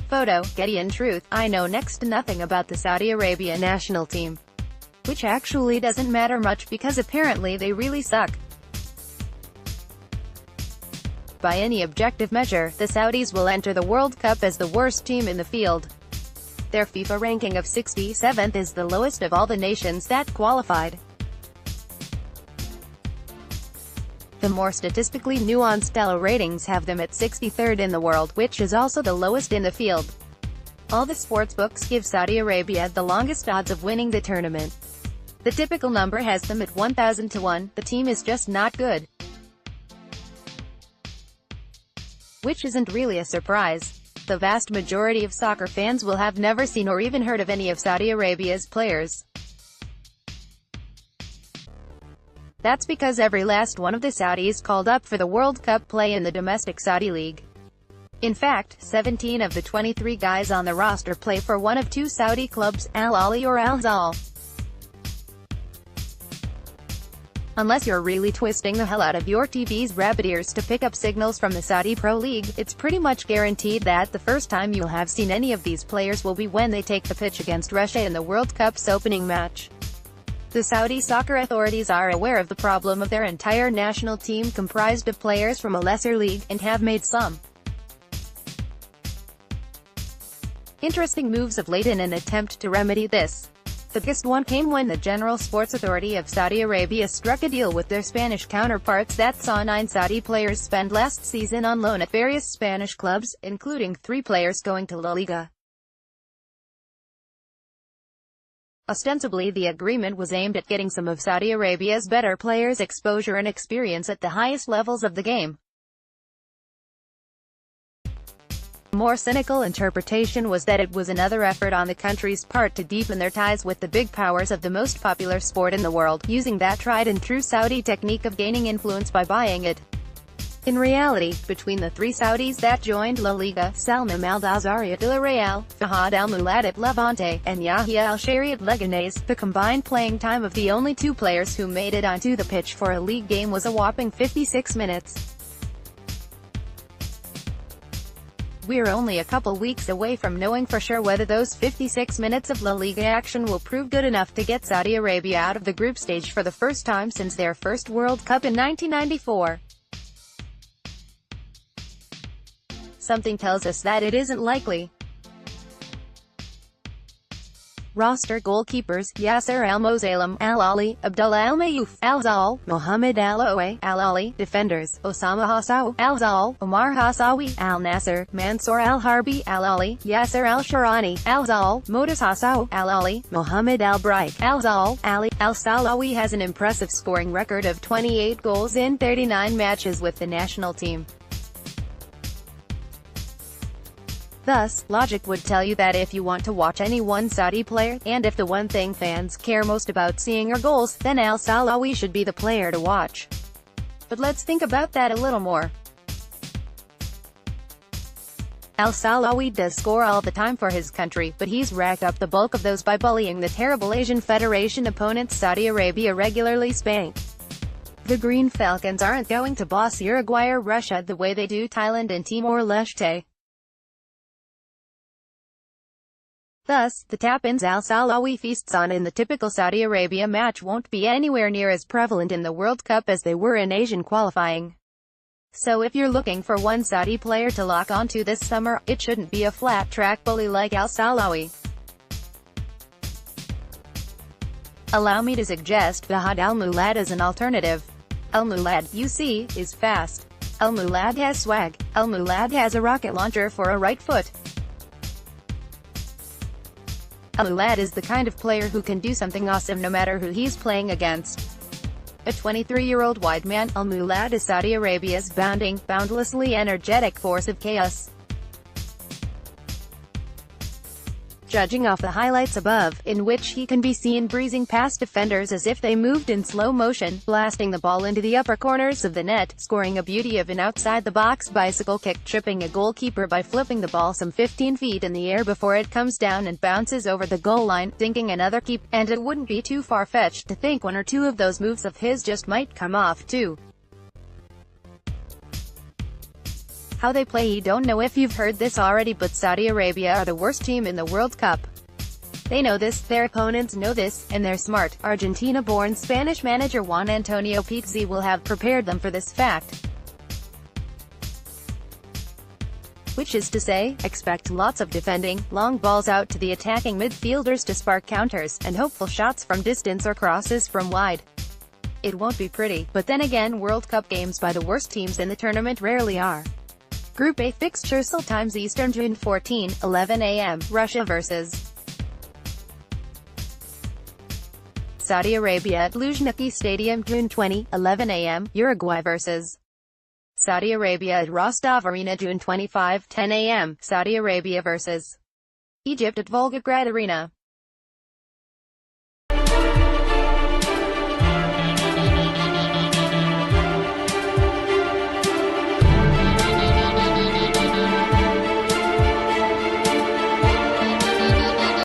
Photo, GettyIn. Truth, I know next to nothing about the Saudi Arabia national team. Which actually doesn't matter much because apparently they really suck. By any objective measure, the Saudis will enter the World Cup as the worst team in the field. Their FIFA ranking of 67th is the lowest of all the nations that qualified. The more statistically nuanced ELO ratings have them at 63rd in the world, which is also the lowest in the field. All the sportsbooks give Saudi Arabia the longest odds of winning the tournament. The typical number has them at 1,000 to 1, the team is just not good. Which isn't really a surprise. The vast majority of soccer fans will have never seen or even heard of any of Saudi Arabia's players. That's because every last one of the Saudis called up for the World Cup play in the domestic Saudi League. In fact, 17 of the 23 guys on the roster play for one of two Saudi clubs, Al Ahly or Al Hilal. Unless you're really twisting the hell out of your TV's rabbit ears to pick up signals from the Saudi Pro League, it's pretty much guaranteed that the first time you'll have seen any of these players will be when they take the pitch against Russia in the World Cup's opening match. The Saudi soccer authorities are aware of the problem of their entire national team comprised of players from a lesser league, and have made some interesting moves of late in an attempt to remedy this. The biggest one came when the General Sports Authority of Saudi Arabia struck a deal with their Spanish counterparts that saw 9 Saudi players spend last season on loan at various Spanish clubs, including 3 players going to La Liga. Ostensibly, the agreement was aimed at getting some of Saudi Arabia's better players exposure and experience at the highest levels of the game. A more cynical interpretation was that it was another effort on the country's part to deepen their ties with the big powers of the most popular sport in the world, using that tried-and-true Saudi technique of gaining influence by buying it. In reality, between the 3 Saudis that joined La Liga, Salman Al-Dazari at Villarreal, Fahad Al-Mulad at Levante, and Yahya Al-Shari at Leganés, the combined playing time of the only 2 players who made it onto the pitch for a league game was a whopping 56 minutes. We're only a couple weeks away from knowing for sure whether those 56 minutes of La Liga action will prove good enough to get Saudi Arabia out of the group stage for the first time since their first World Cup in 1994. Something tells us that it isn't likely. Roster goalkeepers: Yasser Al-Mosalam, Al Ahly; Abdullah Al-Mayouf, Al Hilal; Mohamed Al-Owe, Al Ahly. Defenders: Osama Hassawi, Al Hilal; Omar Hassawi, Al Nasser; Mansour Al-Harbi, Al Ahly; Yasser Al-Sharani, Al Hilal; Modus Hassawi, Al Ahly; Mohamed Al-Braik, Al Hilal. Ali Al-Salawi has an impressive scoring record of 28 goals in 39 matches with the national team. Thus, logic would tell you that if you want to watch any one Saudi player, and if the one thing fans care most about seeing are goals, then Al-Salawi should be the player to watch. But let's think about that a little more. Al-Salawi does score all the time for his country, but he's racked up the bulk of those by bullying the terrible Asian Federation opponents Saudi Arabia regularly spank. The Green Falcons aren't going to boss Uruguay or Russia the way they do Thailand and Timor-Leste. Thus, the tap-ins Al-Salawi feasts on in the typical Saudi Arabia match won't be anywhere near as prevalent in the World Cup as they were in Asian qualifying. So if you're looking for one Saudi player to lock onto this summer, it shouldn't be a flat-track bully like Al-Salawi. Allow me to suggest Fahad Al-Mulad as an alternative. Al-Mulad, you see, is fast. Al-Mulad has swag. Al-Mulad has a rocket launcher for a right foot. Al-Mulad is the kind of player who can do something awesome no matter who he's playing against. A 23-year-old wide man, Al-Mulad is Saudi Arabia's boundlessly energetic force of chaos. Judging off the highlights above, in which he can be seen breezing past defenders as if they moved in slow motion, blasting the ball into the upper corners of the net, scoring a beauty of an outside-the-box bicycle kick, tripping a goalkeeper by flipping the ball some 15 feet in the air before it comes down and bounces over the goal line, dinking another keep, and it wouldn't be too far-fetched to think 1 or 2 of those moves of his just might come off too. How they play. You don't know if you've heard this already, but Saudi Arabia are the worst team in the World Cup. They know this, their opponents know this, and they're smart. Argentina-born Spanish manager Juan Antonio Pizzi will have prepared them for this fact. Which is to say, expect lots of defending, long balls out to the attacking midfielders to spark counters, and hopeful shots from distance or crosses from wide. It won't be pretty, but then again, World Cup games by the worst teams in the tournament rarely are. Group A fixtures times Eastern, June 14, 11 a.m., Russia vs. Saudi Arabia at Luzhniki Stadium, June 20, 11 a.m., Uruguay vs. Saudi Arabia at Rostov Arena, June 25, 10 a.m., Saudi Arabia vs. Egypt at Volgograd Arena.